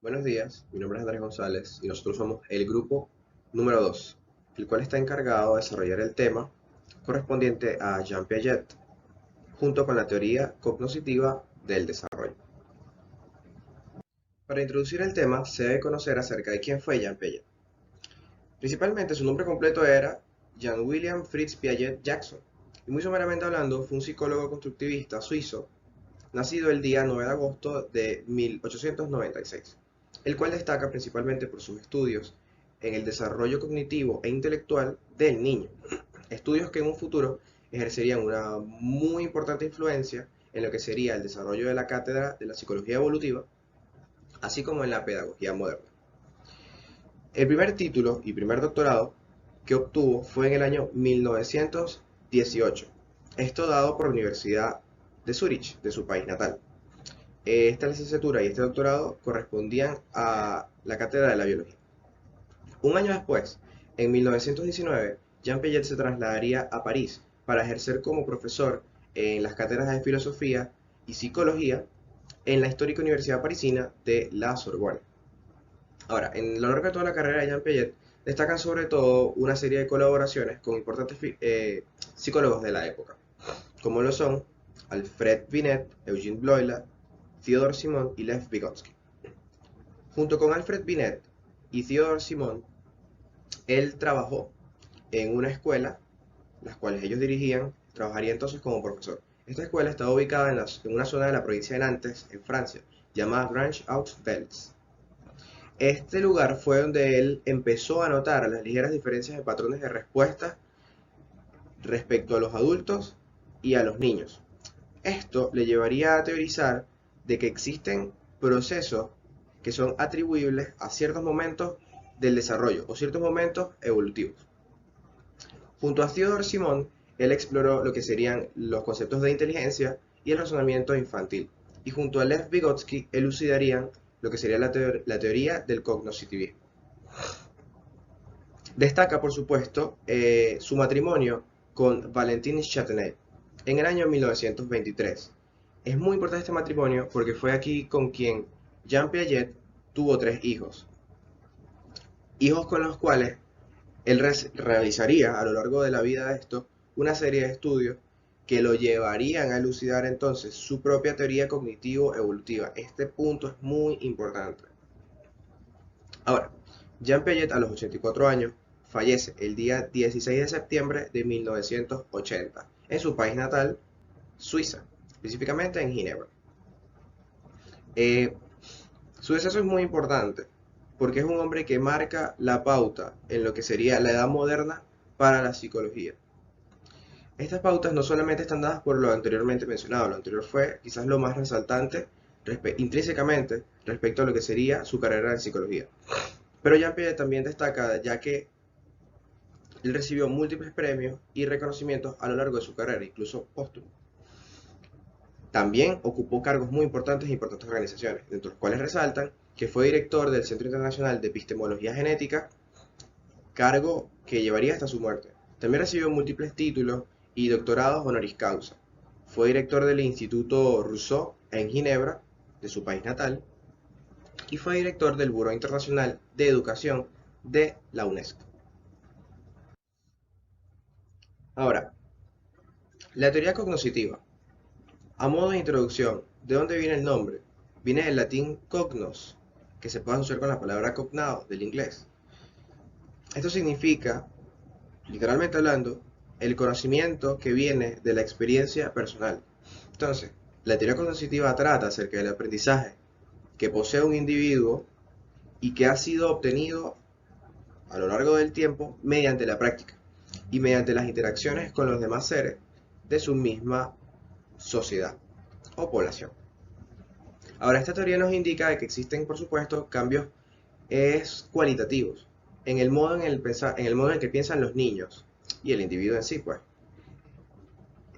Buenos días, mi nombre es Andrés González y nosotros somos el grupo número 2, el cual está encargado de desarrollar el tema correspondiente a Jean Piaget, junto con la teoría cognoscitiva del desarrollo. Para introducir el tema, se debe conocer acerca de quién fue Jean Piaget. Principalmente, su nombre completo era Jean William Fritz Piaget Jackson, y muy someramente hablando, fue un psicólogo constructivista suizo nacido el día 9 de agosto de 1896, el cual destaca principalmente por sus estudios en el desarrollo cognitivo e intelectual del niño, estudios que en un futuro ejercerían una muy importante influencia en lo que sería el desarrollo de la cátedra de la psicología evolutiva, así como en la pedagogía moderna. El primer título y primer doctorado que obtuvo fue en el año 1918, esto dado por la Universidad de Zúrich, de su país natal. Esta licenciatura y este doctorado correspondían a la cátedra de la biología. Un año después, en 1919, Jean Piaget se trasladaría a París para ejercer como profesor en las cátedras de filosofía y psicología en la histórica Universidad Parisina de la Sorbonne. Ahora, en lo largo de toda la carrera de Jean Piaget destacan sobre todo una serie de colaboraciones con importantes psicólogos de la época, como lo son Alfred Binet, Eugene Bleuler, Theodore Simon y Lev Vygotsky. Junto con Alfred Binet y Theodore Simon, él trabajó en una escuela, las cuales ellos dirigían, trabajaría entonces como profesor. Esta escuela estaba ubicada en una zona de la provincia de Nantes, en Francia, llamada Grange aux Vels. Este lugar fue donde él empezó a notar las ligeras diferencias de patrones de respuesta respecto a los adultos y a los niños. Esto le llevaría a teorizar de que existen procesos que son atribuibles a ciertos momentos del desarrollo o ciertos momentos evolutivos. Junto a Theodore Simon, él exploró lo que serían los conceptos de inteligencia y el razonamiento infantil. Y junto a Lev Vygotsky, elucidarían lo que sería la teoría del cognoscitivismo. Destaca, por supuesto, su matrimonio con Valentine Châtenay en el año 1923. Es muy importante este matrimonio porque fue aquí con quien Jean Piaget tuvo tres hijos. Hijos con los cuales él realizaría a lo largo de la vida de esto una serie de estudios que lo llevarían a elucidar entonces su propia teoría cognitivo-evolutiva. Este punto es muy importante. Ahora, Jean Piaget a los 84 años fallece el día 16 de septiembre de 1980 en su país natal, Suiza, específicamente en Ginebra. Eh, Su deceso es muy importante porque es un hombre que marca la pauta en lo que sería la edad moderna para la psicología. Estas pautas no solamente están dadas por lo anteriormente mencionado, lo anterior fue quizás lo más resaltante intrínsecamente respecto a lo que sería su carrera en psicología. Pero Jean Piaget también destaca ya que él recibió múltiples premios y reconocimientos a lo largo de su carrera, incluso póstumo. También ocupó cargos muy importantes en importantes organizaciones, entre los cuales resaltan que fue director del Centro Internacional de Epistemología Genética, cargo que llevaría hasta su muerte. También recibió múltiples títulos y doctorados honoris causa. Fue director del Instituto Rousseau en Ginebra, de su país natal, y fue director del Buró Internacional de Educación de la UNESCO. Ahora, la teoría cognoscitiva. A modo de introducción, ¿de dónde viene el nombre? Viene del latín cognos, que se puede asociar con la palabra cognado del inglés. Esto significa, literalmente hablando, el conocimiento que viene de la experiencia personal. Entonces, la teoría cognitiva trata acerca del aprendizaje que posee un individuo y que ha sido obtenido a lo largo del tiempo mediante la práctica y mediante las interacciones con los demás seres de su misma sociedad o población. Ahora, esta teoría nos indica que existen, por supuesto, cambios cualitativos en el modo en el que piensan los niños y el individuo en sí, pues.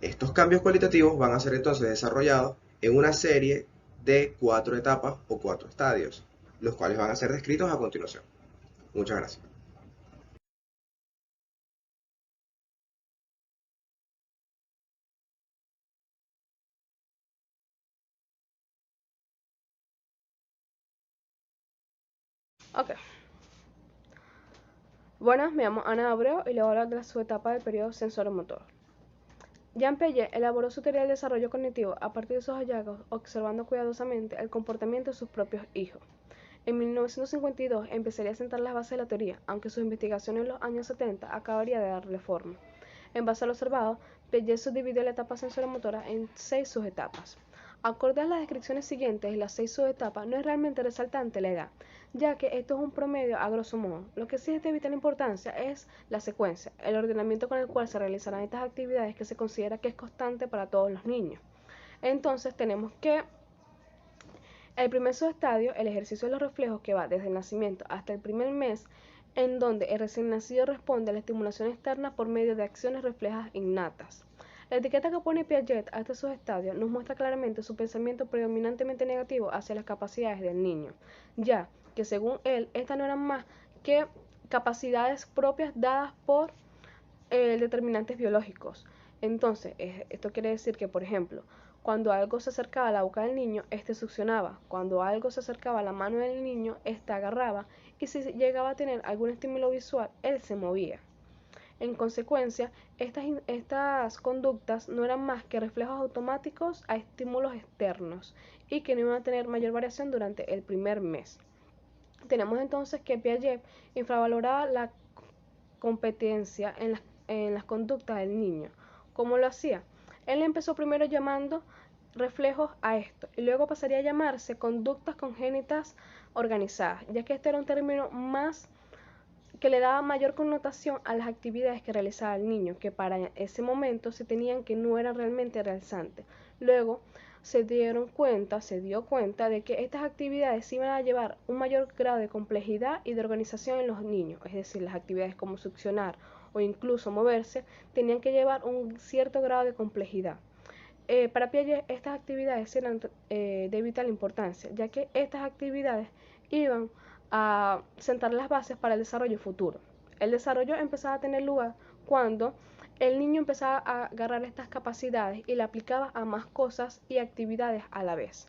Estos cambios cualitativos van a ser entonces desarrollados en una serie de cuatro etapas o cuatro estadios, los cuales van a ser descritos a continuación. Muchas gracias. Ok. Buenas, me llamo Ana Abreu y le voy a hablar de su etapa del periodo sensoromotor. Jean Piaget elaboró su teoría del desarrollo cognitivo a partir de sus hallazgos, observando cuidadosamente el comportamiento de sus propios hijos. En 1952 empezaría a sentar las bases de la teoría, aunque sus investigaciones en los años 70 acabaría de darle forma. En base a lo observado, Piaget subdividió la etapa sensoromotora en 6 subetapas. Acorde a las descripciones siguientes, las 6 subetapas no es realmente resaltante la edad, ya que esto es un promedio a grosso modo. Lo que sí es de vital importancia es la secuencia, el ordenamiento con el cual se realizarán estas actividades que se considera que es constante para todos los niños. Entonces tenemos que el primer subestadio, el ejercicio de los reflejos, que va desde el nacimiento hasta el primer mes, en donde el recién nacido responde a la estimulación externa por medio de acciones reflejas innatas. La etiqueta que pone Piaget a este subestadio nos muestra claramente su pensamiento predominantemente negativo hacia las capacidades del niño, ya que según él, estas no eran más que capacidades propias dadas por determinantes biológicos. Entonces, esto quiere decir que, por ejemplo, cuando algo se acercaba a la boca del niño, este succionaba. Cuando algo se acercaba a la mano del niño, este agarraba. Y si llegaba a tener algún estímulo visual, él se movía. En consecuencia, estas conductas no eran más que reflejos automáticos a estímulos externos y que no iban a tener mayor variación durante el primer mes. Tenemos entonces que Piaget infravaloraba la competencia en las conductas del niño. ¿Cómo lo hacía? Él empezó primero llamando reflejos a esto y luego pasaría a llamarse conductas congénitas organizadas, ya que este era un término más que le daba mayor connotación a las actividades que realizaba el niño, que para ese momento se tenían que no eran realmente realzantes. Luego se dio cuenta de que estas actividades iban a llevar un mayor grado de complejidad y de organización en los niños, es decir, las actividades como succionar o incluso moverse tenían que llevar un cierto grado de complejidad. Para Piaget estas actividades eran de vital importancia, ya que estas actividades iban a sentar las bases para el desarrollo futuro. El desarrollo empezaba a tener lugar cuando el niño empezaba a agarrar estas capacidades y la aplicaba a más cosas y actividades a la vez.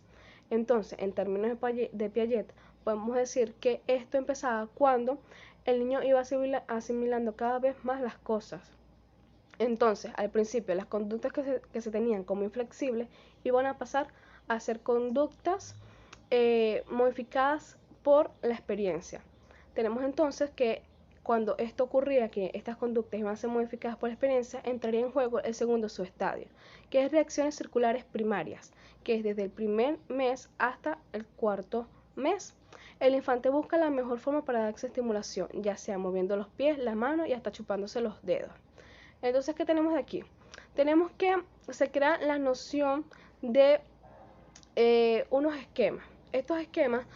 Entonces, en términos de Piaget, podemos decir que esto empezaba cuando el niño iba asimilando cada vez más las cosas. Entonces, al principio, las conductas que se tenían como inflexibles iban a pasar a ser conductas modificadas por la experiencia. Tenemos entonces que cuando esto ocurría, que estas conductas iban a ser modificadas por la experiencia, entraría en juego el segundo subestadio, que es reacciones circulares primarias, que es desde el primer mes hasta el cuarto mes. El infante busca la mejor forma para darse estimulación, ya sea moviendo los pies, la mano y hasta chupándose los dedos. Entonces, ¿qué tenemos de aquí? Tenemos que se crea la noción de unos esquemas. Estos esquemas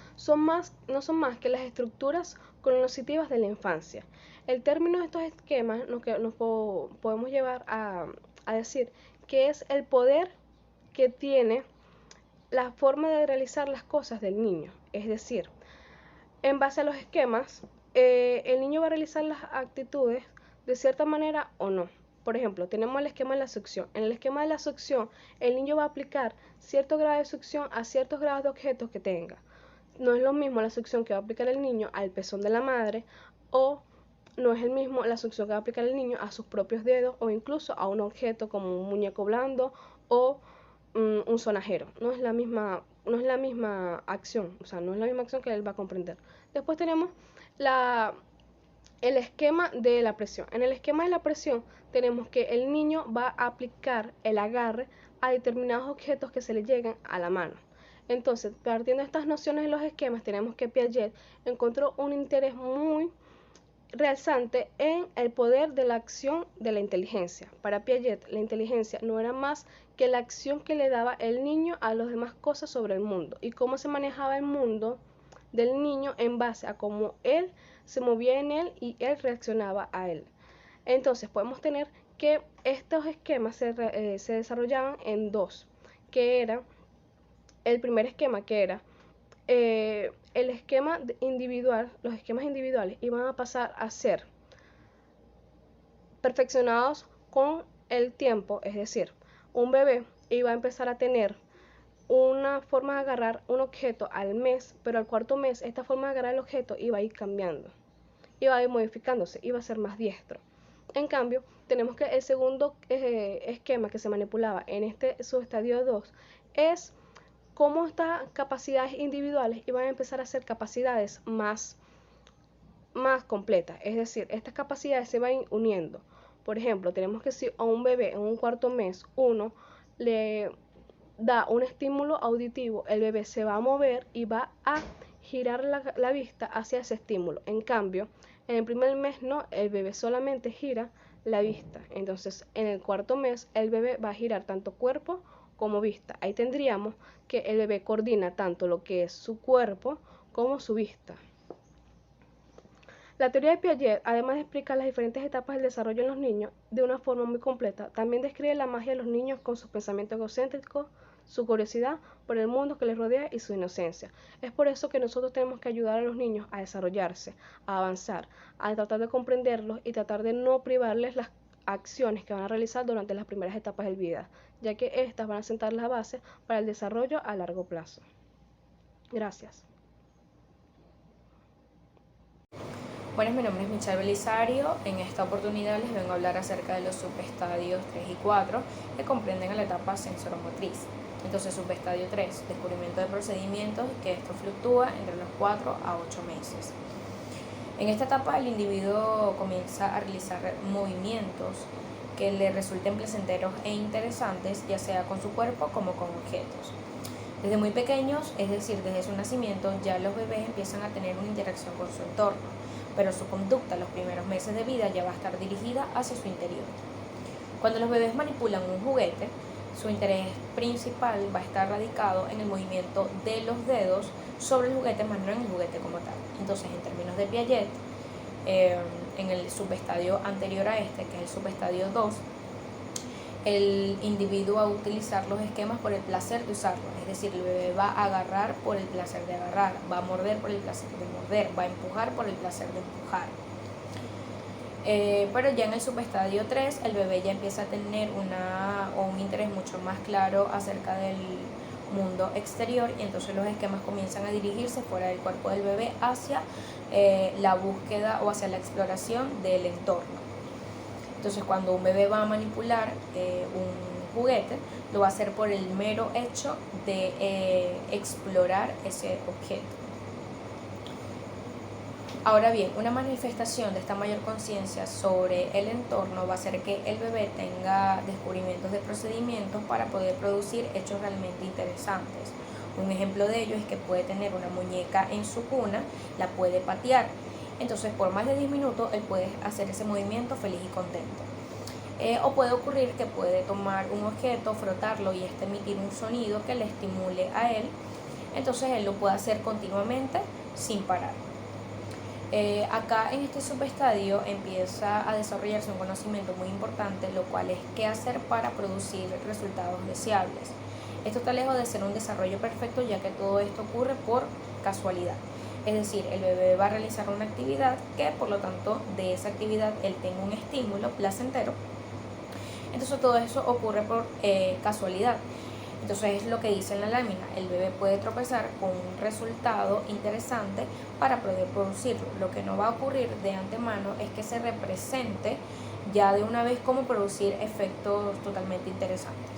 no son más que las estructuras cognitivas de la infancia. El término de estos esquemas nos podemos llevar a decir que es el poder que tiene la forma de realizar las cosas del niño. Es decir, en base a los esquemas, el niño va a realizar las actitudes de cierta manera o no. Por ejemplo, tenemos el esquema de la succión. En el esquema de la succión, el niño va a aplicar cierto grado de succión a ciertos grados de objetos que tenga. No es lo mismo la succión que va a aplicar el niño al pezón de la madre, o no es el mismo la succión que va a aplicar el niño a sus propios dedos o incluso a un objeto como un muñeco blando o un sonajero. No es la misma acción, o sea, no es la misma acción que él va a comprender. Después tenemos el esquema de la presión. En el esquema de la presión tenemos que el niño va a aplicar el agarre a determinados objetos que se le lleguen a la mano. Entonces, partiendo de estas nociones de los esquemas, tenemos que Piaget encontró un interés muy realzante en el poder de la acción de la inteligencia. Para Piaget, la inteligencia no era más que la acción que le daba el niño a las demás cosas sobre el mundo y cómo se manejaba el mundo del niño en base a cómo él se movía en él y él reaccionaba a él. Entonces podemos tener que estos esquemas se desarrollaban en dos, que era el primer esquema que era el esquema individual, los esquemas individuales iban a pasar a ser perfeccionados con el tiempo, es decir, un bebé iba a empezar a tener una forma de agarrar un objeto al mes, pero al cuarto mes esta forma de agarrar el objeto iba a ir cambiando, iba a ir modificándose, iba a ser más diestro. En cambio, tenemos que el segundo esquema que se manipulaba en este subestadio 2 es cómo estas capacidades individuales iban a empezar a ser capacidades más completas. Es decir, estas capacidades se van uniendo. Por ejemplo, tenemos que si a un bebé en un cuarto mes uno le da un estímulo auditivo, el bebé se va a mover y va a girar la vista hacia ese estímulo. En cambio, en el primer mes no, el bebé solamente gira la vista. Entonces, en el cuarto mes, el bebé va a girar tanto cuerpo como vista. Ahí tendríamos que el bebé coordina tanto lo que es su cuerpo como su vista. La teoría de Piaget, además de explicar las diferentes etapas del desarrollo en los niños de una forma muy completa, también describe la magia de los niños con sus pensamientos egocéntricos, su curiosidad por el mundo que les rodea y su inocencia. Es por eso que nosotros tenemos que ayudar a los niños a desarrollarse, a avanzar, a tratar de comprenderlos y tratar de no privarles las acciones que van a realizar durante las primeras etapas de vida, ya que estas van a sentar las bases para el desarrollo a largo plazo. Gracias. Buenas, mi nombre es Michelle Belisario. En esta oportunidad les vengo a hablar acerca de los subestadios 3 y 4 que comprenden a la etapa sensoromotriz. Entonces, subestadio 3, descubrimiento de procedimientos, que esto fluctúa entre los 4 a 8 meses. En esta etapa el individuo comienza a realizar movimientos que le resulten placenteros e interesantes, ya sea con su cuerpo como con objetos. Desde muy pequeños, es decir, desde su nacimiento, ya los bebés empiezan a tener una interacción con su entorno, pero su conducta los primeros meses de vida ya va a estar dirigida hacia su interior. Cuando los bebés manipulan un juguete, su interés principal va a estar radicado en el movimiento de los dedos sobre el juguete, más no en el juguete como tal. Entonces, en términos de Piaget, en el subestadio anterior a este, que es el subestadio 2, el individuo va a utilizar los esquemas por el placer de usarlos, es decir, el bebé va a agarrar por el placer de agarrar, va a morder por el placer de morder, va a empujar por el placer de empujar. Pero ya en el subestadio 3 el bebé ya empieza a tener un interés mucho más claro acerca del mundo exterior, y entonces los esquemas comienzan a dirigirse fuera del cuerpo del bebé hacia la búsqueda o hacia la exploración del entorno. Entonces, cuando un bebé va a manipular un juguete, lo va a hacer por el mero hecho de explorar ese objeto. Ahora bien, una manifestación de esta mayor conciencia sobre el entorno va a hacer que el bebé tenga descubrimientos de procedimientos para poder producir hechos realmente interesantes. Un ejemplo de ello es que puede tener una muñeca en su cuna, la puede patear. Entonces, por más de 10 minutos, él puede hacer ese movimiento feliz y contento. O puede ocurrir que puede tomar un objeto, frotarlo y emitir un sonido que le estimule a él. Entonces, él lo puede hacer continuamente sin parar. Acá en este subestadio empieza a desarrollarse un conocimiento muy importante, lo cual es qué hacer para producir resultados deseables. Esto está lejos de ser un desarrollo perfecto, ya que todo esto ocurre por casualidad. Es decir, el bebé va a realizar una actividad que, por lo tanto, de esa actividad él tenga un estímulo placentero. Entonces todo eso ocurre por casualidad. Entonces es lo que dice en la lámina, el bebé puede tropezar con un resultado interesante para poder producirlo. Lo que no va a ocurrir de antemano es que se represente ya de una vez cómo producir efectos totalmente interesantes.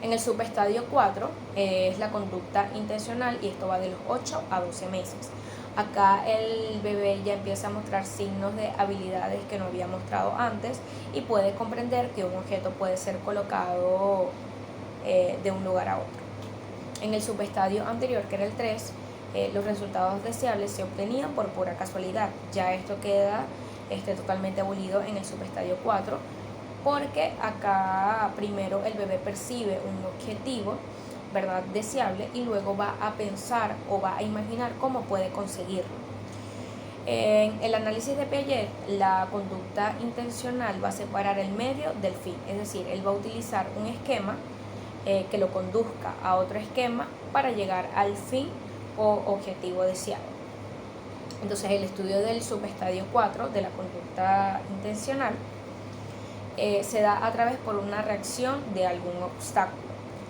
En el subestadio 4 es la conducta intencional, y esto va de los 8 a 12 meses. Acá el bebé ya empieza a mostrar signos de habilidades que no había mostrado antes y puede comprender que un objeto puede ser colocado de un lugar a otro. En el subestadio anterior, que era el 3, los resultados deseables se obtenían por pura casualidad. Ya esto queda totalmente abolido en el subestadio 4, porque acá primero el bebé percibe un objetivo, ¿verdad?, deseable, y luego va a pensar o va a imaginar cómo puede conseguirlo. En el análisis de Piaget, la conducta intencional va a separar el medio del fin, es decir, él va a utilizar un esquema que lo conduzca a otro esquema para llegar al fin o objetivo deseado. Entonces, el estudio del subestadio 4 de la conducta intencional se da a través por una reacción de algún obstáculo.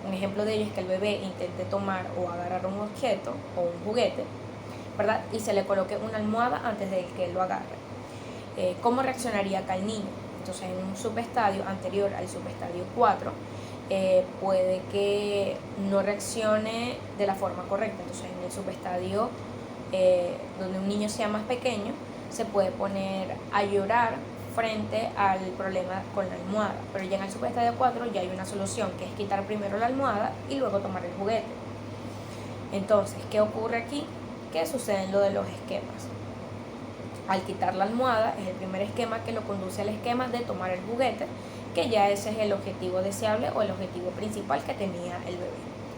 Un ejemplo de ello es que el bebé intente tomar o agarrar un objeto o un juguete, ¿verdad? Y se le coloque una almohada antes de que él lo agarre. ¿Cómo reaccionaría acá el niño? Entonces, en un subestadio anterior al subestadio 4, puede que no reaccione de la forma correcta. Entonces, en el subestadio donde un niño sea más pequeño, se puede poner a llorar frente al problema con la almohada, pero ya en el subestadio 4 ya hay una solución, que es quitar primero la almohada y luego tomar el juguete. Entonces, ¿qué ocurre aquí? ¿Qué sucede en lo de los esquemas? Al quitar la almohada es el primer esquema que lo conduce al esquema de tomar el juguete, que ya ese es el objetivo deseable o el objetivo principal que tenía el bebé.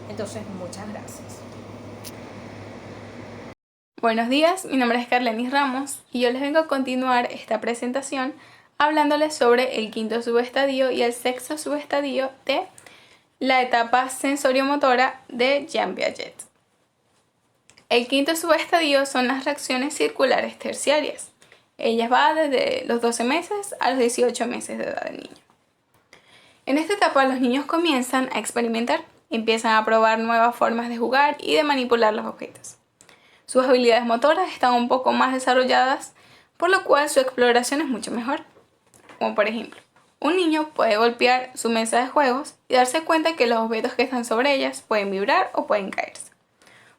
Entonces, muchas gracias. Buenos días, mi nombre es Carlenis Ramos y yo les vengo a continuar esta presentación hablándoles sobre el quinto subestadio y el sexto subestadio de la etapa sensoriomotora de Jean Piaget. El quinto subestadio son las reacciones circulares terciarias. Ellas van desde los 12 meses a los 18 meses de edad del niño. En esta etapa los niños comienzan a experimentar, empiezan a probar nuevas formas de jugar y de manipular los objetos. Sus habilidades motoras están un poco más desarrolladas, por lo cual su exploración es mucho mejor. Como por ejemplo, un niño puede golpear su mesa de juegos y darse cuenta que los objetos que están sobre ellas pueden vibrar o pueden caerse.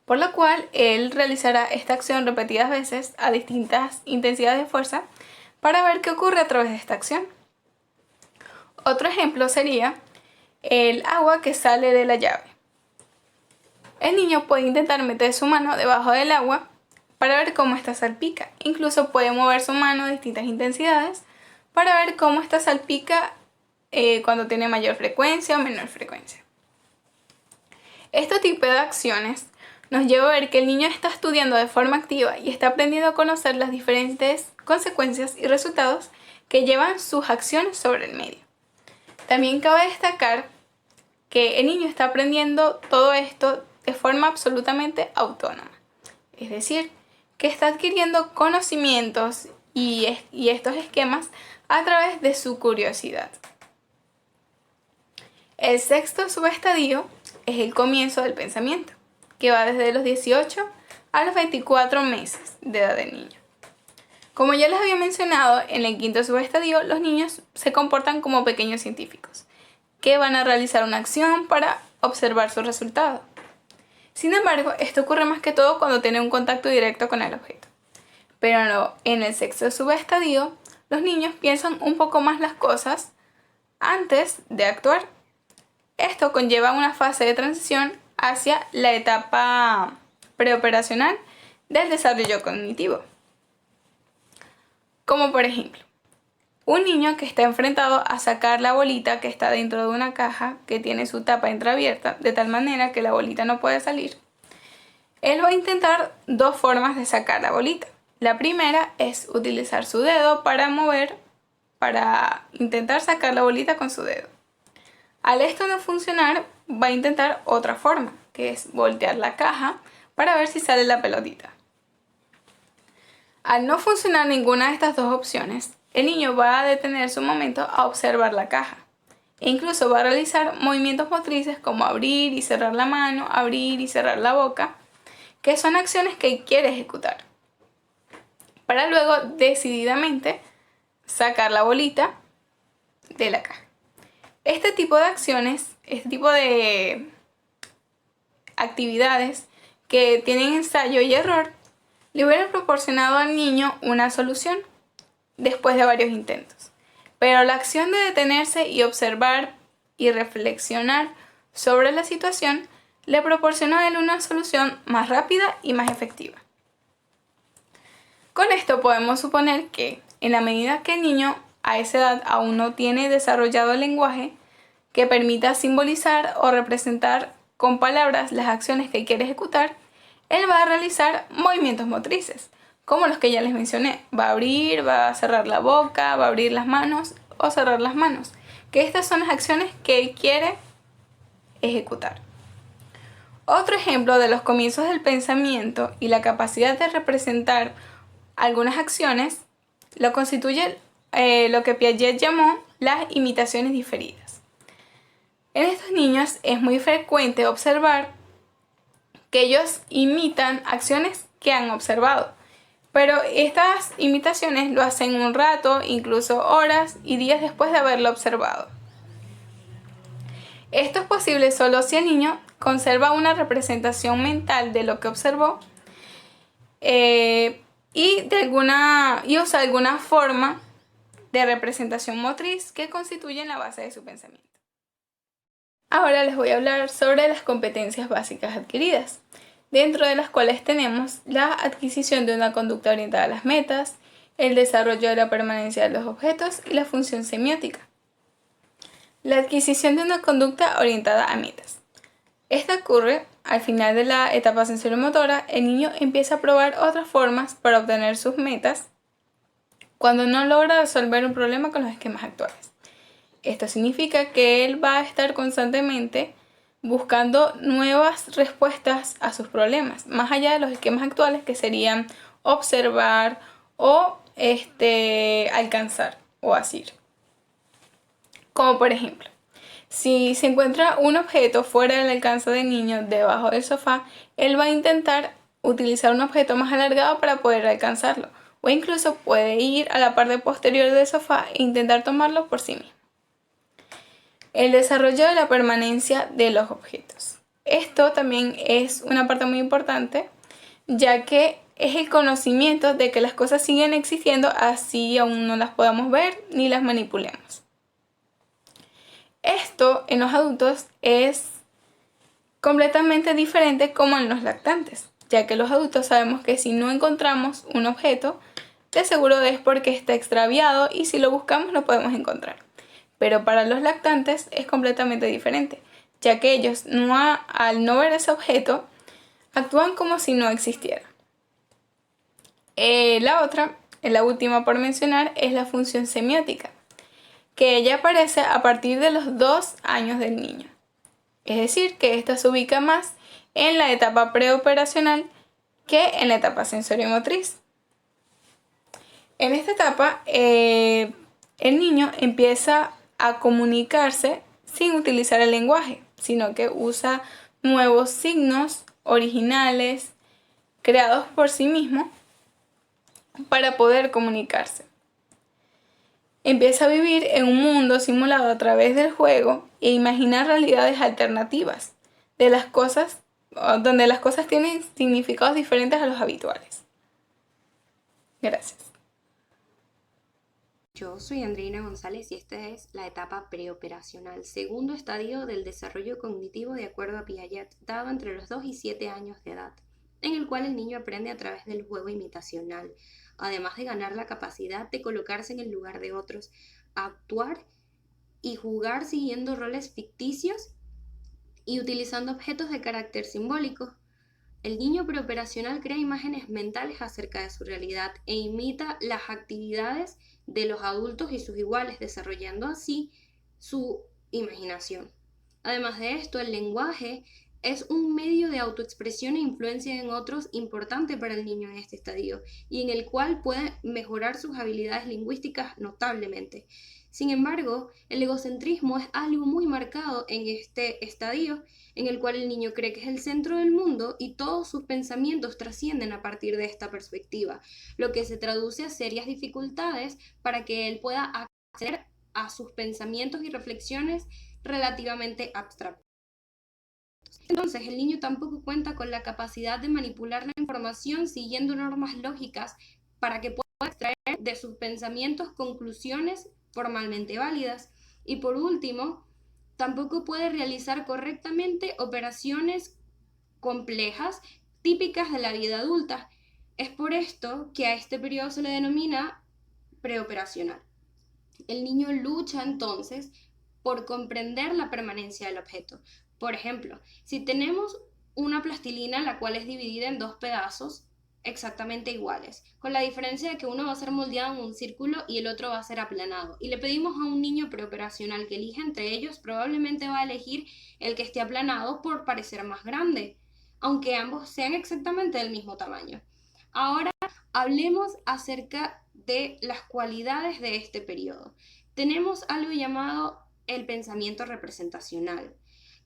Por lo cual, él realizará esta acción repetidas veces a distintas intensidades de fuerza para ver qué ocurre a través de esta acción. Otro ejemplo sería el agua que sale de la llave. El niño puede intentar meter su mano debajo del agua para ver cómo esta salpica. Incluso puede mover su mano a distintas intensidades para ver cómo esta salpica cuando tiene mayor frecuencia o menor frecuencia. Este tipo de acciones nos lleva a ver que el niño está estudiando de forma activa y está aprendiendo a conocer las diferentes consecuencias y resultados que llevan sus acciones sobre el medio. También cabe destacar que el niño está aprendiendo todo esto de forma absolutamente autónoma. Es decir, que está adquiriendo conocimientos y estos esquemas a través de su curiosidad. El sexto subestadio es el comienzo del pensamiento, que va desde los 18 a los 24 meses de edad del niño. Como ya les había mencionado, en el quinto subestadio los niños se comportan como pequeños científicos, que van a realizar una acción para observar su resultado. Sin embargo, esto ocurre más que todo cuando tienen un contacto directo con el objeto. Pero en el sexto subestadio, los niños piensan un poco más las cosas antes de actuar. Esto conlleva una fase de transición hacia la etapa preoperacional del desarrollo cognitivo. Como por ejemplo, un niño que está enfrentado a sacar la bolita que está dentro de una caja que tiene su tapa entreabierta de tal manera que la bolita no puede salir. Él va a intentar dos formas de sacar la bolita. La primera es utilizar su dedo para intentar sacar la bolita con su dedo. Al esto no funcionar, va a intentar otra forma, que es voltear la caja para ver si sale la pelotita. Al no funcionar ninguna de estas dos opciones, el niño va a detenerse un momento a observar la caja e incluso va a realizar movimientos motrices como abrir y cerrar la mano, abrir y cerrar la boca, que son acciones que quiere ejecutar, para luego decididamente sacar la bolita de la caja. Este tipo de acciones, este tipo de actividades que tienen ensayo y error, le hubieran proporcionado al niño una solución después de varios intentos. Pero la acción de detenerse y observar y reflexionar sobre la situación le proporcionó a él una solución más rápida y más efectiva. Con esto podemos suponer que, en la medida que el niño a esa edad aún no tiene desarrollado el lenguaje que permita simbolizar o representar con palabras las acciones que quiere ejecutar, él va a realizar movimientos motrices, como los que ya les mencioné. Va a abrir, va a cerrar la boca, va a abrir las manos o cerrar las manos, que estas son las acciones que él quiere ejecutar. Otro ejemplo de los comienzos del pensamiento y la capacidad de representar algunas acciones lo constituye lo que Piaget llamó las imitaciones diferidas. En estos niños niños es muy frecuente observar que ellos imitan acciones que han observado, pero estas imitaciones lo hacen un rato, incluso horas y días después de haberlo observado. Esto es posible solo si el niño conserva una representación mental de lo que observó y usa alguna forma de representación motriz que constituyen la base de su pensamiento. Ahora les voy a hablar sobre las competencias básicas adquiridas, dentro de las cuales tenemos la adquisición de una conducta orientada a las metas, el desarrollo de la permanencia de los objetos y la función semiótica. La adquisición de una conducta orientada a metas. Esta ocurre al final de la etapa sensorimotora. El niño empieza a probar otras formas para obtener sus metas cuando no logra resolver un problema con los esquemas actuales. Esto significa que él va a estar constantemente buscando nuevas respuestas a sus problemas, más allá de los esquemas actuales que serían observar o alcanzar o asir. Como por ejemplo, si se encuentra un objeto fuera del alcance del niño debajo del sofá, él va a intentar utilizar un objeto más alargado para poder alcanzarlo, o incluso puede ir a la parte posterior del sofá e intentar tomarlo por sí mismo. El desarrollo de la permanencia de los objetos. Esto también es una parte muy importante, ya que es el conocimiento de que las cosas siguen existiendo así aún no las podamos ver ni las manipulemos. Esto en los adultos es completamente diferente como en los lactantes, ya que los adultos sabemos que si no encontramos un objeto, de seguro es porque está extraviado y si lo buscamos lo podemos encontrar. Pero para los lactantes es completamente diferente, ya que ellos al no ver ese objeto actúan como si no existiera. La última por mencionar, es la función semiótica, que ella aparece a partir de los 2 años del niño. Es decir, que esta se ubica más en la etapa preoperacional que en la etapa sensorimotriz. En esta etapa, el niño empieza a comunicarse sin utilizar el lenguaje, sino que usa nuevos signos originales creados por sí mismo para poder comunicarse. Empieza a vivir en un mundo simulado a través del juego e imaginar realidades alternativas de las cosas, donde las cosas tienen significados diferentes a los habituales. Gracias. Yo soy Andreina González y esta es la etapa preoperacional, segundo estadio del desarrollo cognitivo de acuerdo a Piaget, dado entre los 2 y 7 años de edad, en el cual el niño aprende a través del juego imitacional, además de ganar la capacidad de colocarse en el lugar de otros, actuar y jugar siguiendo roles ficticios y utilizando objetos de carácter simbólico. El niño preoperacional crea imágenes mentales acerca de su realidad e imita las actividades de los adultos y sus iguales, desarrollando así su imaginación. Además de esto, el lenguaje es un medio de autoexpresión e influencia en otros importante para el niño en este estadio y en el cual puede mejorar sus habilidades lingüísticas notablemente. Sin embargo, el egocentrismo es algo muy marcado en este estadio, en el cual el niño cree que es el centro del mundo y todos sus pensamientos trascienden a partir de esta perspectiva, lo que se traduce a serias dificultades para que él pueda acceder a sus pensamientos y reflexiones relativamente abstractas. Entonces, el niño tampoco cuenta con la capacidad de manipular la información siguiendo normas lógicas para que pueda extraer de sus pensamientos conclusiones formalmente válidas. Y por último, tampoco puede realizar correctamente operaciones complejas típicas de la vida adulta. Es por esto que a este periodo se le denomina preoperacional. El niño lucha entonces por comprender la permanencia del objeto. Por ejemplo, si tenemos una plastilina la cual es dividida en 2 pedazos exactamente iguales, con la diferencia de que uno va a ser moldeado en un círculo y el otro va a ser aplanado, y le pedimos a un niño preoperacional que elija entre ellos, probablemente va a elegir el que esté aplanado por parecer más grande, aunque ambos sean exactamente del mismo tamaño. Ahora hablemos acerca de las cualidades de este periodo. Tenemos algo llamado el pensamiento representacional,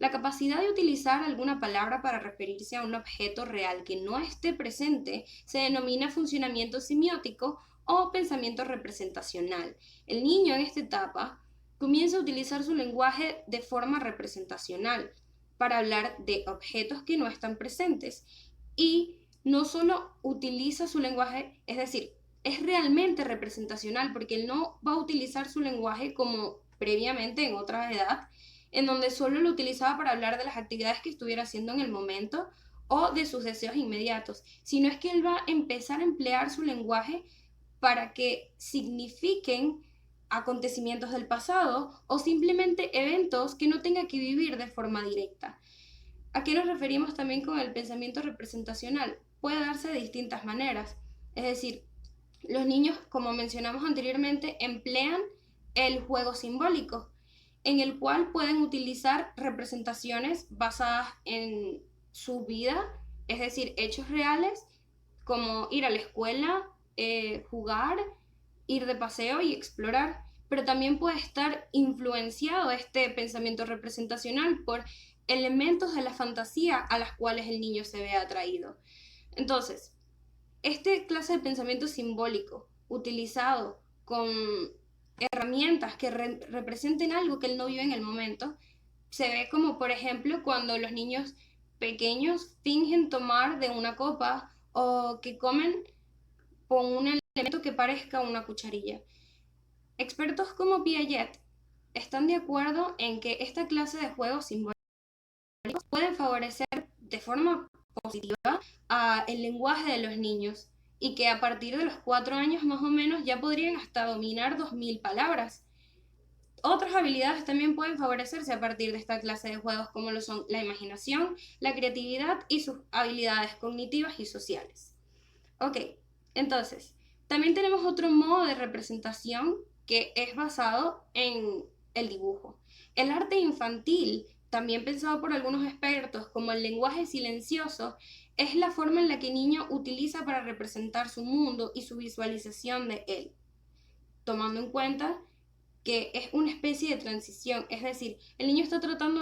La capacidad de utilizar alguna palabra para referirse a un objeto real que no esté presente se denomina funcionamiento semiótico o pensamiento representacional. El niño en esta etapa comienza a utilizar su lenguaje de forma representacional para hablar de objetos que no están presentes y no solo utiliza su lenguaje, es decir, es realmente representacional porque él no va a utilizar su lenguaje como previamente en otra edad, en donde solo lo utilizaba para hablar de las actividades que estuviera haciendo en el momento o de sus deseos inmediatos, sino es que él va a empezar a emplear su lenguaje para que signifiquen acontecimientos del pasado o simplemente eventos que no tenga que vivir de forma directa. ¿A qué nos referimos también con el pensamiento representacional? Puede darse de distintas maneras, es decir, los niños, como mencionamos anteriormente, emplean el juego simbólico, en el cual pueden utilizar representaciones basadas en su vida, es decir, hechos reales, como ir a la escuela, jugar, ir de paseo y explorar, pero también puede estar influenciado este pensamiento representacional por elementos de la fantasía a las cuales el niño se ve atraído. Entonces, este clase de pensamiento simbólico utilizado con herramientas que representen algo que él no vive en el momento, se ve como por ejemplo cuando los niños pequeños fingen tomar de una copa o que comen con un elemento que parezca una cucharilla. Expertos como Piaget están de acuerdo en que esta clase de juegos simbólicos pueden favorecer de forma positiva el lenguaje de los niños y que a partir de los 4 años más o menos ya podrían hasta dominar 2000 palabras. Otras habilidades también pueden favorecerse a partir de esta clase de juegos como lo son la imaginación, la creatividad y sus habilidades cognitivas y sociales. Ok, entonces, también tenemos otro modo de representación que es basado en el dibujo. El arte infantil, también pensado por algunos expertos como el lenguaje silencioso, es la forma en la que el niño utiliza para representar su mundo y su visualización de él, tomando en cuenta que es una especie de transición, es decir, el niño está tratando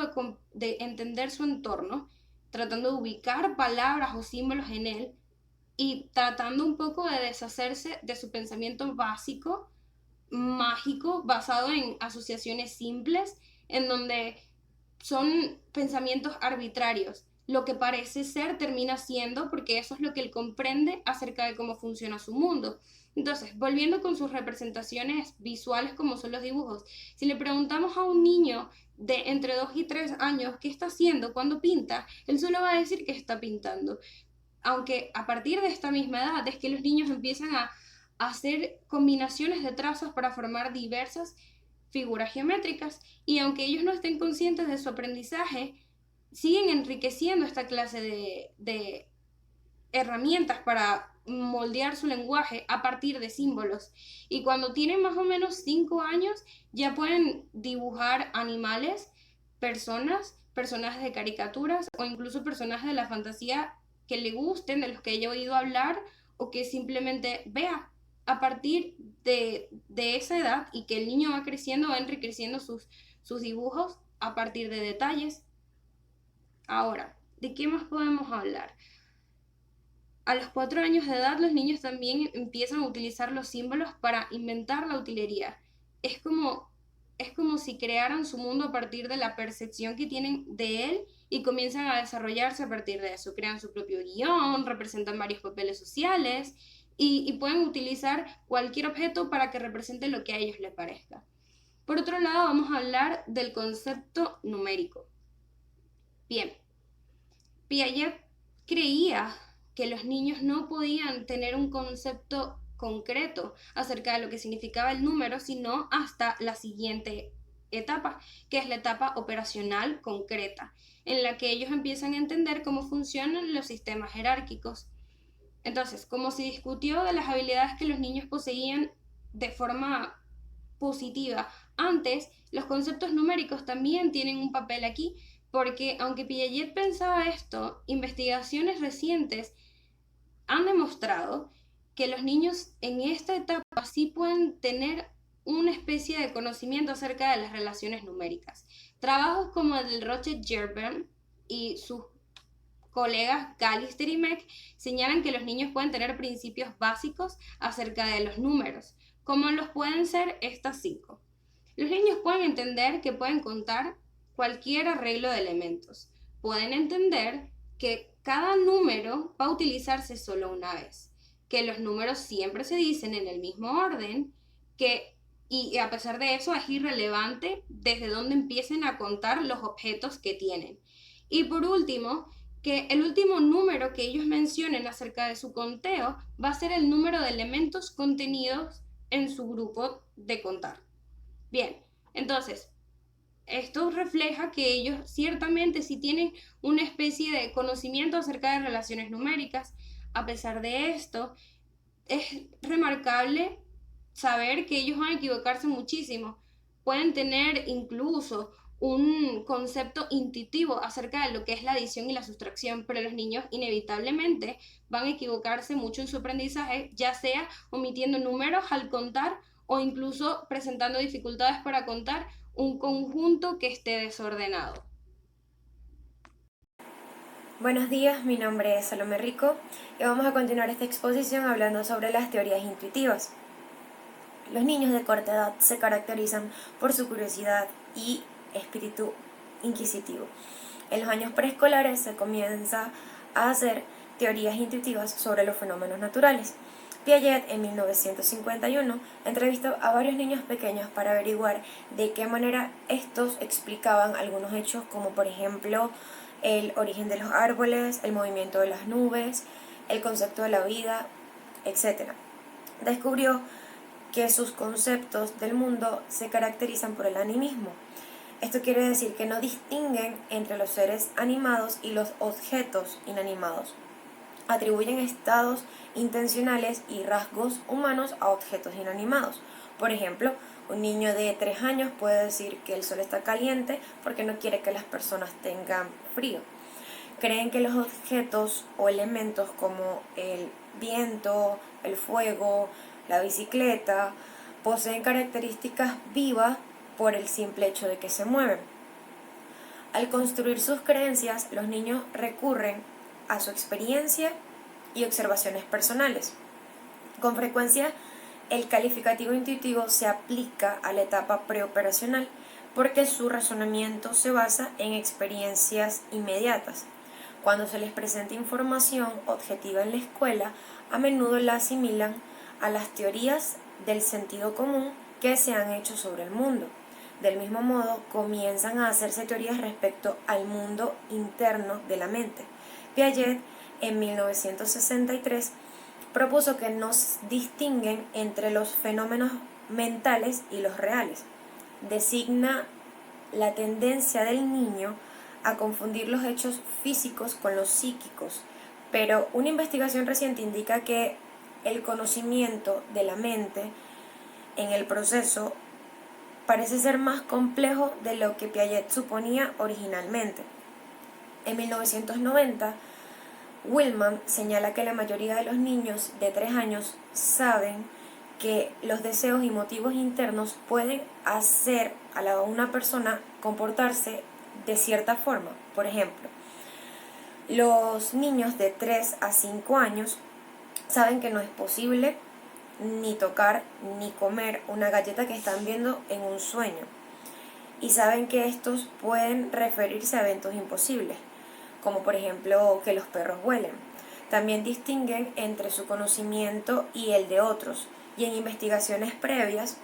de entender su entorno, tratando de ubicar palabras o símbolos en él y tratando un poco de deshacerse de su pensamiento básico, mágico, basado en asociaciones simples, en donde son pensamientos arbitrarios. Lo que parece ser termina siendo porque eso es lo que él comprende acerca de cómo funciona su mundo. Entonces, volviendo con sus representaciones visuales como son los dibujos, si le preguntamos a un niño de entre 2 y 3 años qué está haciendo cuando pinta, él solo va a decir que está pintando. Aunque a partir de esta misma edad es que los niños empiezan a hacer combinaciones de trazos para formar diversas figuras geométricas y aunque ellos no estén conscientes de su aprendizaje, siguen enriqueciendo esta clase de herramientas para moldear su lenguaje a partir de símbolos. Y cuando tienen más o menos 5 años, ya pueden dibujar animales, personas, personajes de caricaturas o incluso personajes de la fantasía que le gusten, de los que haya oído hablar o que simplemente vea. A partir de esa edad y que el niño va creciendo, va enriqueciendo sus dibujos a partir de detalles. Ahora, ¿de qué más podemos hablar? A los 4 años de edad los niños también empiezan a utilizar los símbolos para inventar la utilería. Es como si crearan su mundo a partir de la percepción que tienen de él y comienzan a desarrollarse a partir de eso. Crean su propio guión, representan varios papeles sociales y pueden utilizar cualquier objeto para que represente lo que a ellos les parezca. Por otro lado, vamos a hablar del concepto numérico. Bien, Piaget creía que los niños no podían tener un concepto concreto acerca de lo que significaba el número, sino hasta la siguiente etapa, que es la etapa operacional concreta, en la que ellos empiezan a entender cómo funcionan los sistemas jerárquicos. Entonces, como se discutió de las habilidades que los niños poseían de forma positiva antes, los conceptos numéricos también tienen un papel aquí, porque aunque Piaget pensaba esto, investigaciones recientes han demostrado que los niños en esta etapa sí pueden tener una especie de conocimiento acerca de las relaciones numéricas. Trabajos como el de Roche Gerber y sus colegas Gallister y Meck señalan que los niños pueden tener principios básicos acerca de los números, como los pueden ser estas 5. Los niños pueden entender que pueden contar cualquier arreglo de elementos. Pueden entender que cada número va a utilizarse solo una vez, que los números siempre se dicen en el mismo orden, y a pesar de eso es irrelevante desde dónde empiecen a contar los objetos que tienen. Y por último, que el último número que ellos mencionen acerca de su conteo va a ser el número de elementos contenidos en su grupo de contar. Bien, entonces, esto refleja que ellos ciertamente sí tienen una especie de conocimiento acerca de relaciones numéricas. A pesar de esto, es remarcable saber que ellos van a equivocarse muchísimo. Pueden tener incluso un concepto intuitivo acerca de lo que es la adición y la sustracción, pero los niños inevitablemente van a equivocarse mucho en su aprendizaje, ya sea omitiendo números al contar o incluso presentando dificultades para contar un conjunto que esté desordenado. Buenos días, mi nombre es Salomé Rico y vamos a continuar esta exposición hablando sobre las teorías intuitivas. Los niños de corta edad se caracterizan por su curiosidad y espíritu inquisitivo. En los años preescolares se comienza a hacer teorías intuitivas sobre los fenómenos naturales. Piaget en 1951 entrevistó a varios niños pequeños para averiguar de qué manera estos explicaban algunos hechos, como por ejemplo el origen de los árboles, el movimiento de las nubes, el concepto de la vida, etc. Descubrió que sus conceptos del mundo se caracterizan por el animismo. Esto quiere decir que no distinguen entre los seres animados y los objetos inanimados. Atribuyen estados intencionales y rasgos humanos a objetos inanimados. Por ejemplo, un niño de 3 años puede decir que el sol está caliente porque no quiere que las personas tengan frío. Creen que los objetos o elementos como el viento, el fuego, la bicicleta, poseen características vivas por el simple hecho de que se mueven. Al construir sus creencias, los niños recurren a su experiencia y observaciones personales. Con frecuencia, el calificativo intuitivo se aplica a la etapa preoperacional porque su razonamiento se basa en experiencias inmediatas. Cuando se les presenta información objetiva en la escuela, a menudo la asimilan a las teorías del sentido común que se han hecho sobre el mundo. Del mismo modo, comienzan a hacerse teorías respecto al mundo interno de la mente. Piaget, en 1963, propuso que no distinguen entre los fenómenos mentales y los reales. Designa la tendencia del niño a confundir los hechos físicos con los psíquicos, pero una investigación reciente indica que el conocimiento de la mente en el proceso parece ser más complejo de lo que Piaget suponía originalmente. En 1990, Willman señala que la mayoría de los niños de 3 años saben que los deseos y motivos internos pueden hacer a una persona comportarse de cierta forma. Por ejemplo, los niños de 3 a 5 años saben que no es posible ni tocar ni comer una galleta que están viendo en un sueño, y saben que estos pueden referirse a eventos imposibles, como por ejemplo que los perros vuelen. También distinguen entre su conocimiento y el de otros, y en investigaciones previas,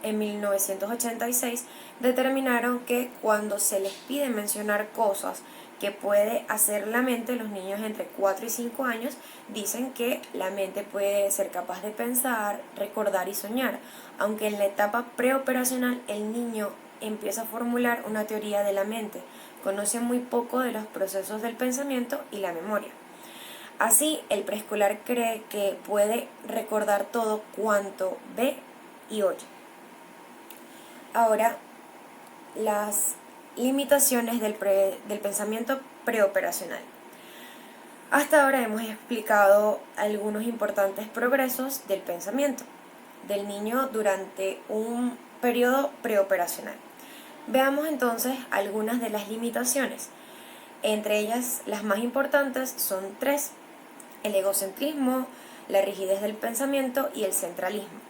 en 1986, determinaron que cuando se les pide mencionar cosas que puede hacer la mente, los niños entre 4 y 5 años dicen que la mente puede ser capaz de pensar, recordar y soñar, aunque en la etapa preoperacional el niño empieza a formular una teoría de la mente, conoce muy poco de los procesos del pensamiento y la memoria. Así, el preescolar cree que puede recordar todo cuanto ve y oye. Ahora, las limitaciones del pensamiento preoperacional. Hasta ahora hemos explicado algunos importantes progresos del pensamiento del niño durante un periodo preoperacional. Veamos entonces algunas de las limitaciones. Entre ellas, las más importantes son tres: el egocentrismo, la rigidez del pensamiento y el centralismo.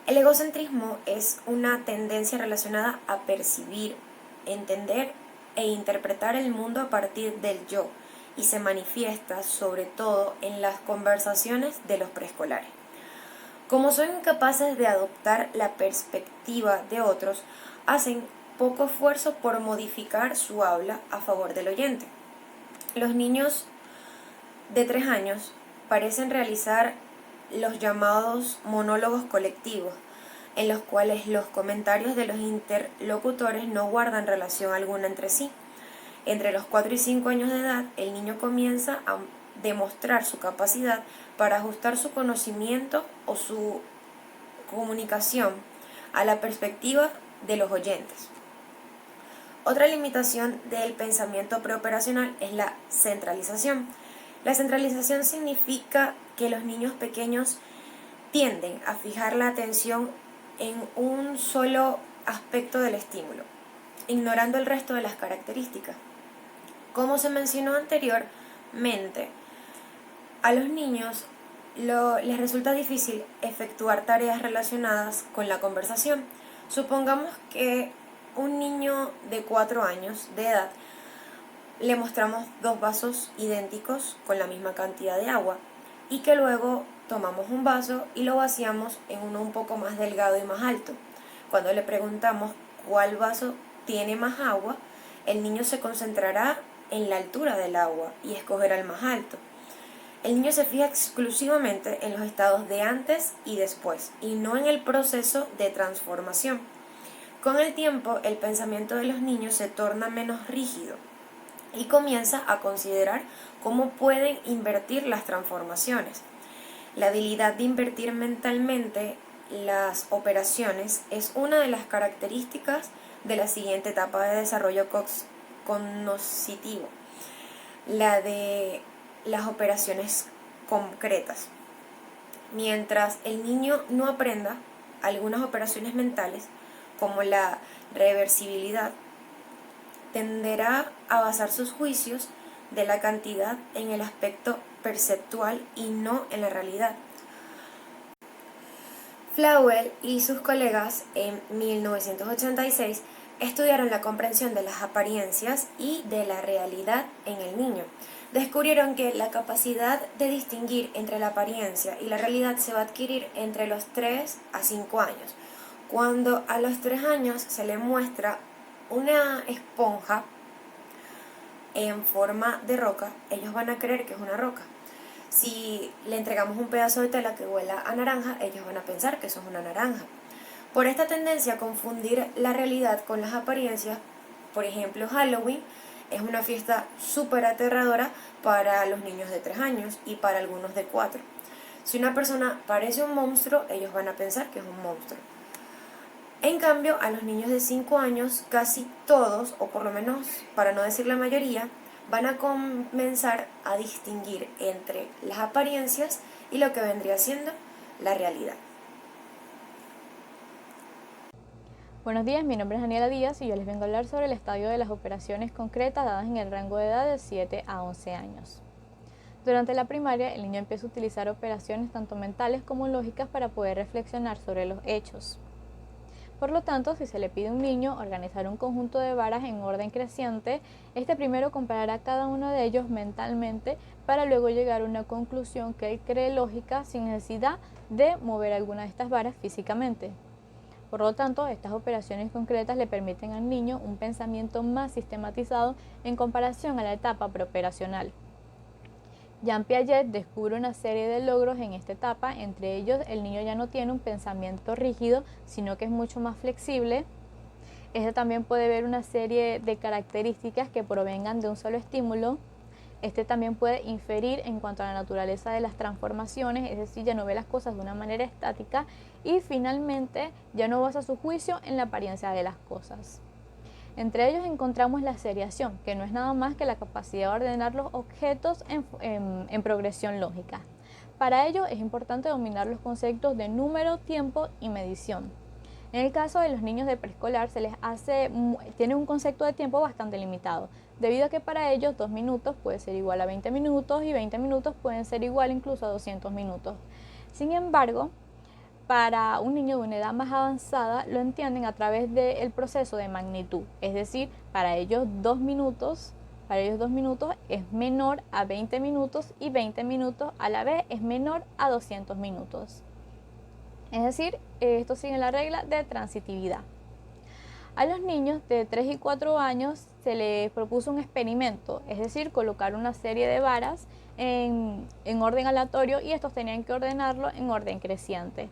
El egocentrismo es una tendencia relacionada a percibir, entender e interpretar el mundo a partir del yo, y se manifiesta sobre todo en las conversaciones de los preescolares. Como son incapaces de adoptar la perspectiva de otros, hacen poco esfuerzo por modificar su habla a favor del oyente. Los niños de 3 años parecen realizar los llamados monólogos colectivos, en los cuales los comentarios de los interlocutores no guardan relación alguna entre sí. Entre los 4 y 5 años de edad, el niño comienza a demostrar su capacidad para ajustar su conocimiento o su comunicación a la perspectiva de los oyentes. Otra limitación del pensamiento preoperacional es la centralización. La centralización significa que los niños pequeños tienden a fijar la atención en un solo aspecto del estímulo, ignorando el resto de las características. Como se mencionó anteriormente, a los niños les resulta difícil efectuar tareas relacionadas con la conversación. Supongamos que un niño de 4 años de edad le mostramos 2 vasos idénticos con la misma cantidad de agua y que luego tomamos un vaso y lo vaciamos en uno un poco más delgado y más alto. Cuando le preguntamos cuál vaso tiene más agua, el niño se concentrará en la altura del agua y escogerá el más alto. El niño se fija exclusivamente en los estados de antes y después, y no en el proceso de transformación. Con el tiempo, el pensamiento de los niños se torna menos rígido y comienza a considerar cómo pueden invertir las transformaciones. La habilidad de invertir mentalmente las operaciones es una de las características de la siguiente etapa de desarrollo cognoscitivo, la de las operaciones concretas. Mientras el niño no aprenda algunas operaciones mentales, como la reversibilidad, tenderá a basar sus juicios de la cantidad en el aspecto perceptual y no en la realidad. Flauel y sus colegas en 1986 estudiaron la comprensión de las apariencias y de la realidad en el niño. Descubrieron que la capacidad de distinguir entre la apariencia y la realidad se va a adquirir entre los 3 a 5 años. Cuando a los 3 años se le muestra una esponja en forma de roca, ellos van a creer que es una roca. Si le entregamos un pedazo de tela que huela a naranja, ellos van a pensar que eso es una naranja. Por esta tendencia a confundir la realidad con las apariencias, por ejemplo, Halloween es una fiesta súper aterradora para los niños de 3 años y para algunos de 4. Si una persona parece un monstruo, ellos van a pensar que es un monstruo. En cambio, a los niños de 5 años, casi todos, o por lo menos para no decir la mayoría, van a comenzar a distinguir entre las apariencias y lo que vendría siendo la realidad. Buenos días, mi nombre es Daniela Díaz y yo les vengo a hablar sobre el estadio de las operaciones concretas dadas en el rango de edad de 7 a 11 años. Durante la primaria, el niño empieza a utilizar operaciones tanto mentales como lógicas para poder reflexionar sobre los hechos. Por lo tanto, si se le pide a un niño organizar un conjunto de varas en orden creciente, este primero comparará cada uno de ellos mentalmente para luego llegar a una conclusión que él cree lógica sin necesidad de mover alguna de estas varas físicamente. Por lo tanto, estas operaciones concretas le permiten al niño un pensamiento más sistematizado en comparación a la etapa preoperacional. Jean Piaget descubre una serie de logros en esta etapa, entre ellos el niño ya no tiene un pensamiento rígido, sino que es mucho más flexible. Este también puede ver una serie de características que provengan de un solo estímulo. Este también puede inferir en cuanto a la naturaleza de las transformaciones, es decir, ya no ve las cosas de una manera estática y finalmente ya no basa su juicio en la apariencia de las cosas. Entre ellos encontramos la seriación, que no es nada más que la capacidad de ordenar los objetos en progresión lógica. Para ello es importante dominar los conceptos de número, tiempo y medición. En el caso de los niños de preescolar tienen un concepto de tiempo bastante limitado, debido a que para ellos 2 minutos puede ser igual a 20 minutos y 20 minutos pueden ser igual incluso a 200 minutos. Sin embargo, para un niño de una edad más avanzada lo entienden a través del proceso de magnitud, es decir, para ellos 2 minutos es menor a 20 minutos y 20 minutos a la vez es menor a 200 minutos. Es decir, esto sigue la regla de transitividad. A los niños de 3 y 4 años se les propuso un experimento, es decir, colocar una serie de varas en orden aleatorio y estos tenían que ordenarlo en orden creciente.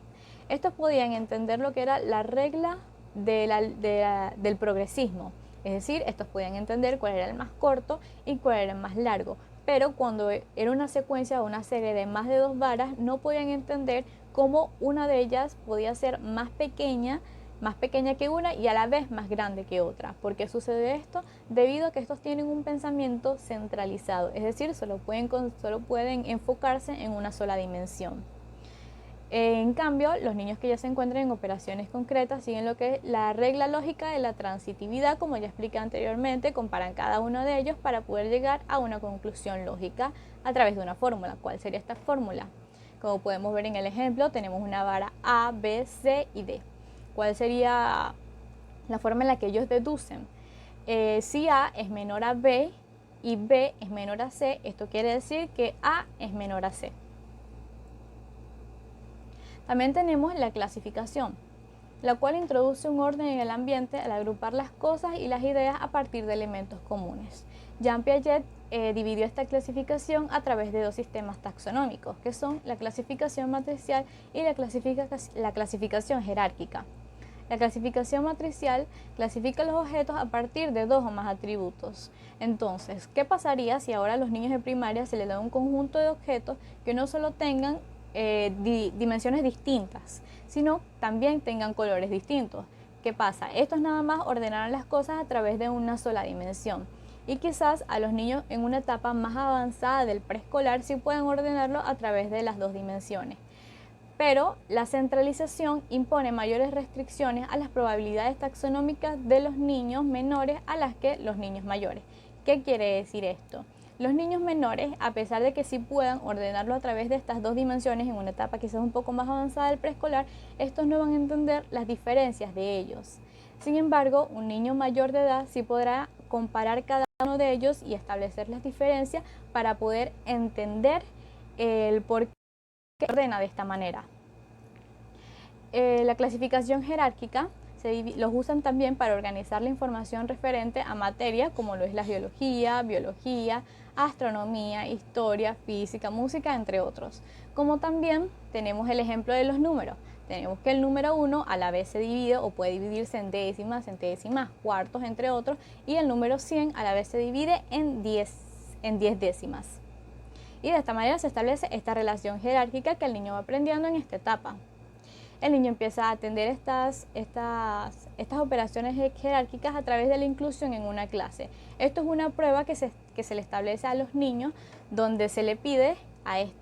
Estos podían entender lo que era la regla del progresismo, es decir, estos podían entender cuál era el más corto y cuál era el más largo, pero cuando era una secuencia o una serie de más de 2 varas no podían entender cómo una de ellas podía ser más pequeña que una y a la vez más grande que otra. ¿Por qué sucede esto? Debido a que estos tienen un pensamiento centralizado, es decir, solo pueden enfocarse en una sola dimensión. En cambio, los niños que ya se encuentran en operaciones concretas siguen lo que es la regla lógica de la transitividad, como ya expliqué anteriormente, comparan cada uno de ellos para poder llegar a una conclusión lógica a través de una fórmula. ¿Cuál sería esta fórmula? Como podemos ver en el ejemplo, tenemos una vara A, B, C y D. ¿Cuál sería la forma en la que ellos deducen? Si A es menor a B y B es menor a C, esto quiere decir que A es menor a C. También tenemos la clasificación, la cual introduce un orden en el ambiente al agrupar las cosas y las ideas a partir de elementos comunes. Jean Piaget dividió esta clasificación a través de 2 sistemas taxonómicos, que son la clasificación matricial y la clasificación jerárquica. La clasificación matricial clasifica los objetos a partir de 2 o más atributos. Entonces, ¿qué pasaría si ahora a los niños de primaria se les da un conjunto de objetos que no solo tengan dimensiones distintas, sino también tengan colores distintos? ¿Qué pasa? Estos nada más ordenarán las cosas a través de una sola dimensión. Y quizás a los niños en una etapa más avanzada del preescolar sí pueden ordenarlo a través de las 2 dimensiones. Pero la centralización impone mayores restricciones a las probabilidades taxonómicas de los niños menores a las que los niños mayores. ¿Qué quiere decir esto? Los niños menores, a pesar de que sí puedan ordenarlo a través de estas 2 dimensiones en una etapa quizás un poco más avanzada del preescolar, estos no van a entender las diferencias de ellos. Sin embargo, un niño mayor de edad sí podrá comparar cada uno de ellos y establecer las diferencias para poder entender el por qué ordena de esta manera. La clasificación jerárquica los usan también para organizar la información referente a materia como lo es la geología, biología, astronomía, historia, física, música, entre otros. Como también tenemos el ejemplo de los números. Tenemos que el número 1 a la vez se divide o puede dividirse en décimas, centésimas, cuartos, entre otros, y el número 100 a la vez se divide en 10 décimas. Y de esta manera se establece esta relación jerárquica que el niño va aprendiendo en esta etapa. El niño empieza a atender estas operaciones jerárquicas a través de la inclusión en una clase. Esto es una prueba que se le establece a los niños, donde se le pide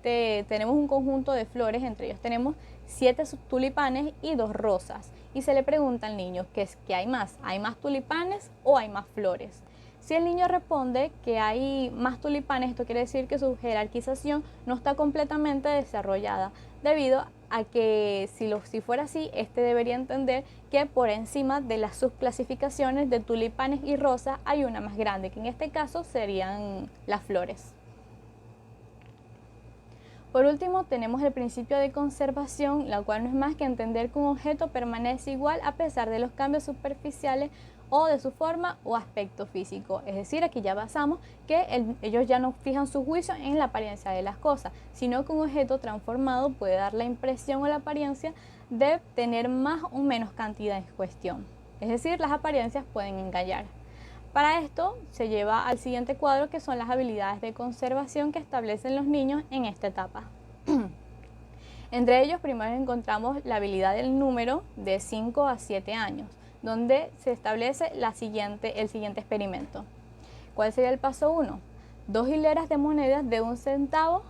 tenemos un conjunto de flores, entre ellos tenemos 7 tulipanes y 2 rosas, y se le pregunta al niño ¿qué hay más? ¿Hay más tulipanes o hay más flores? Si el niño responde que hay más tulipanes, esto quiere decir que su jerarquización no está completamente desarrollada, debido a que si fuera así, debería entender que por encima de las subclasificaciones de tulipanes y rosas hay una más grande, que en este caso serían las flores. Por último, tenemos el principio de conservación, la cual no es más que entender que un objeto permanece igual a pesar de los cambios superficiales o de su forma o aspecto físico. Es decir, aquí ya basamos que ellos ya no fijan su juicio en la apariencia de las cosas, sino que un objeto transformado puede dar la impresión o la apariencia de tener más o menos cantidad en cuestión. Es decir, las apariencias pueden engañar. Para esto se lleva al siguiente cuadro, que son las habilidades de conservación que establecen los niños en esta etapa. Entre ellos, primero encontramos la habilidad del número de 5 a 7 años, donde se establece el siguiente experimento. ¿Cuál sería el paso 1? 2 hileras de monedas de 1 centavo,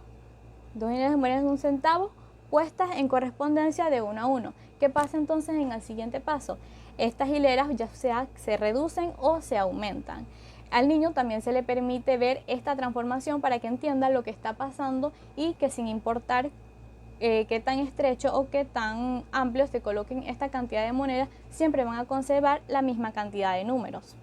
puestas en correspondencia de uno a uno. ¿Qué pasa entonces en el siguiente paso? Estas hileras ya sea se reducen o se aumentan. Al niño también se le permite ver esta transformación para que entienda lo que está pasando y que sin importar qué tan estrecho o qué tan amplio se coloquen esta cantidad de monedas, siempre van a conservar la misma cantidad de números.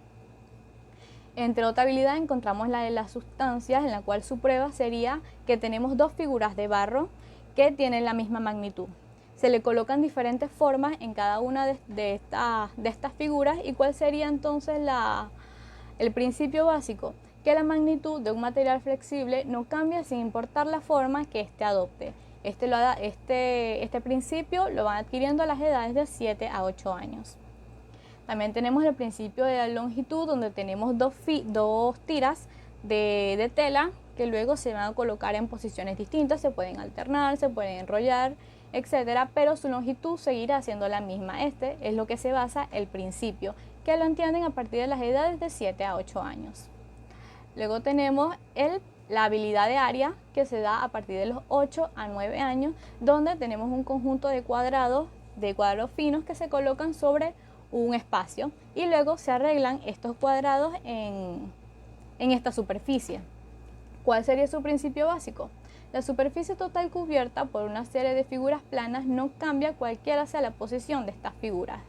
Entre otra habilidad encontramos la de las sustancias, en la cual su prueba sería que tenemos dos figuras de barro que tienen la misma magnitud. Se le colocan diferentes formas en cada una de estas figuras. ¿Y cuál sería entonces el principio básico? Que la magnitud de un material flexible no cambia sin importar la forma que éste adopte. Este principio lo van adquiriendo a las edades de 7 a 8 años. También tenemos el principio de la longitud, donde tenemos dos tiras de tela que luego se van a colocar en posiciones distintas, se pueden alternar, se pueden enrollar, etcétera, pero su longitud seguirá siendo la misma. Este es lo que se basa el principio, que lo entienden a partir de las edades de 7 a 8 años. Luego tenemos la habilidad de área, que se da a partir de los 8 a 9 años, donde tenemos un conjunto de cuadrados finos que se colocan sobre un espacio y luego se arreglan estos cuadrados en esta superficie. ¿Cuál sería su principio básico? La superficie total cubierta por una serie de figuras planas no cambia cualquiera sea la posición de estas figuras.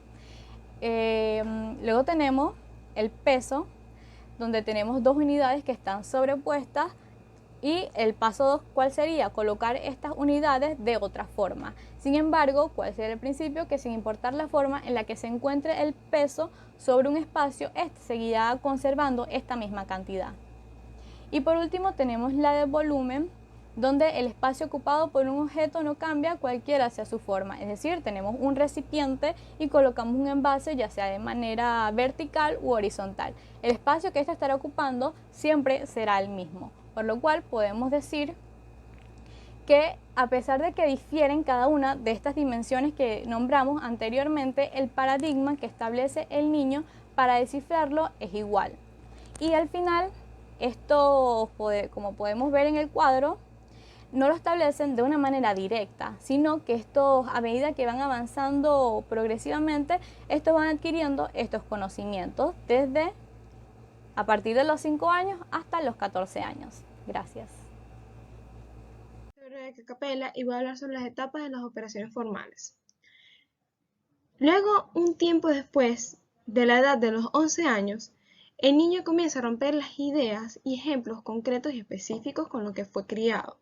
Luego tenemos el peso, donde tenemos dos unidades que están sobrepuestas, y el paso 2, ¿cuál sería? Colocar estas unidades de otra forma. Sin embargo, ¿cuál sería el principio? Que sin importar la forma en la que se encuentre el peso sobre un espacio, este seguirá conservando esta misma cantidad. Y por último tenemos la de volumen, donde el espacio ocupado por un objeto no cambia cualquiera sea su forma. Es decir, tenemos un recipiente y colocamos un envase, ya sea de manera vertical u horizontal. El espacio que éste estará ocupando siempre será el mismo. Por lo cual podemos decir que a pesar de que difieren cada una de estas dimensiones que nombramos anteriormente, el paradigma que establece el niño para descifrarlo es igual. Y al final, esto, como podemos ver en el cuadro, no lo establecen de una manera directa, sino que estos, a medida que van avanzando progresivamente, estos van adquiriendo estos conocimientos desde a partir de los 5 años hasta los 14 años. Gracias. Soy Rebeca Capella y voy a hablar sobre las etapas de las operaciones formales. Luego, un tiempo después de la edad de los 11 años, el niño comienza a romper las ideas y ejemplos concretos y específicos con los que fue criado.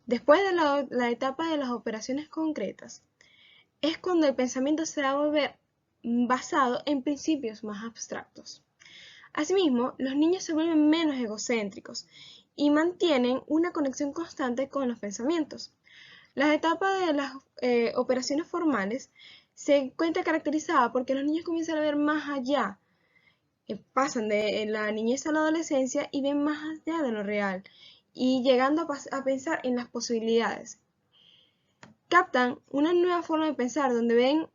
Después de la etapa de las operaciones concretas, es cuando el pensamiento se va a volver basado en principios más abstractos. Asimismo, los niños se vuelven menos egocéntricos y mantienen una conexión constante con los pensamientos. La etapa de las operaciones formales se encuentra caracterizada porque los niños comienzan a ver más allá, pasan de la niñez a la adolescencia y ven más allá de lo real y llegando a pensar en las posibilidades. Captan una nueva forma de pensar donde ven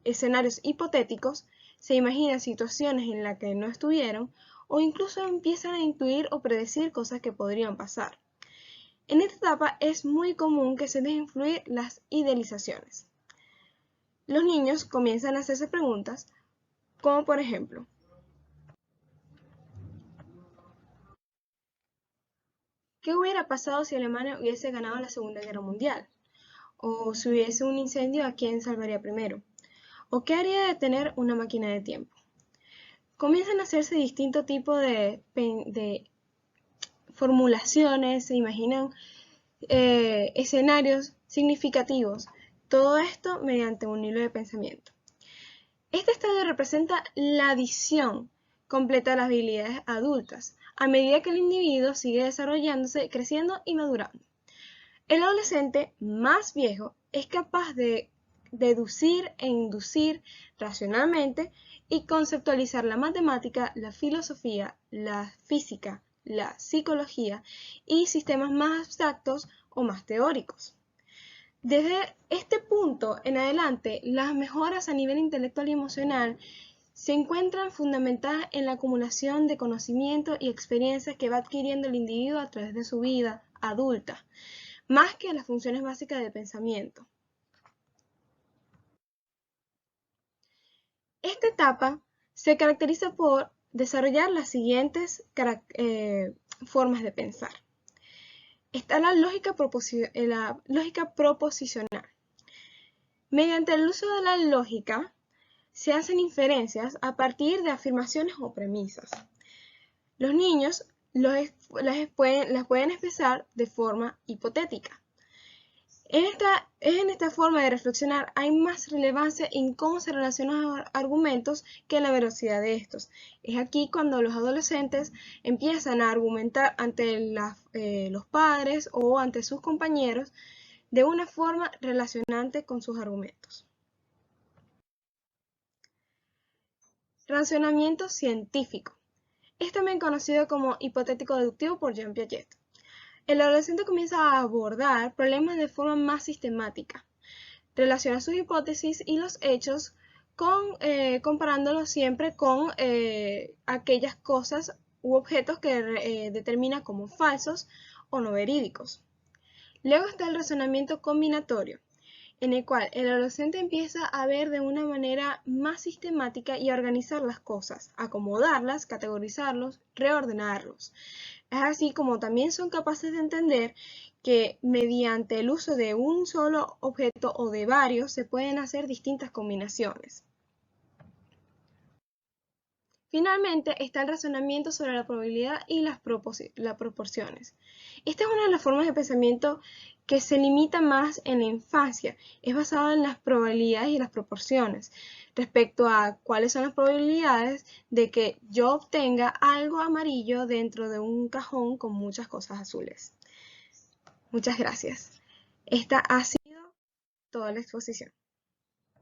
escenarios hipotéticos, se imaginan situaciones en las que no estuvieron o incluso empiezan a intuir o predecir cosas que podrían pasar. En esta etapa es muy común que se dejen fluir las idealizaciones. Los niños comienzan a hacerse preguntas como por ejemplo, ¿qué hubiera pasado si Alemania hubiese ganado la Segunda Guerra Mundial? ¿O si hubiese un incendio, a quién salvaría primero? ¿O qué haría de tener una máquina de tiempo? Comienzan a hacerse distintos tipos de formulaciones, se imaginan escenarios significativos, todo esto mediante un hilo de pensamiento. Este estadio representa la adición completa de las habilidades adultas, a medida que el individuo sigue desarrollándose, creciendo y madurando. El adolescente más viejo es capaz de deducir e inducir racionalmente y conceptualizar la matemática, la filosofía, la física, la psicología y sistemas más abstractos o más teóricos. Desde este punto en adelante, las mejoras a nivel intelectual y emocional se encuentran fundamentadas en la acumulación de conocimiento y experiencias que va adquiriendo el individuo a través de su vida adulta, más que a las funciones básicas del pensamiento. Esta etapa se caracteriza por desarrollar las siguientes formas de pensar. Está la lógica proposicional. Mediante el uso de la lógica, se hacen inferencias a partir de afirmaciones o premisas. Los niños las pueden expresar de forma hipotética. En esta forma de reflexionar hay más relevancia en cómo se relacionan los argumentos que en la velocidad de estos. Es aquí cuando los adolescentes empiezan a argumentar ante los padres o ante sus compañeros de una forma relacionante con sus argumentos. Razonamiento científico. Es también conocido como hipotético deductivo por Jean Piaget. El adolescente comienza a abordar problemas de forma más sistemática. Relaciona sus hipótesis y los hechos comparándolos siempre con aquellas cosas u objetos que determina como falsos o no verídicos. Luego está el razonamiento combinatorio, en el cual el adolescente empieza a ver de una manera más sistemática y a organizar las cosas, acomodarlas, categorizarlos, reordenarlos. Es así como también son capaces de entender que mediante el uso de un solo objeto o de varios se pueden hacer distintas combinaciones. Finalmente está el razonamiento sobre la probabilidad y las proporciones. Esta es una de las formas de pensamiento que se limita más en la infancia. Es basado en las probabilidades y las proporciones respecto a cuáles son las probabilidades de que yo obtenga algo amarillo dentro de un cajón con muchas cosas azules. Muchas gracias. Esta ha sido toda la exposición.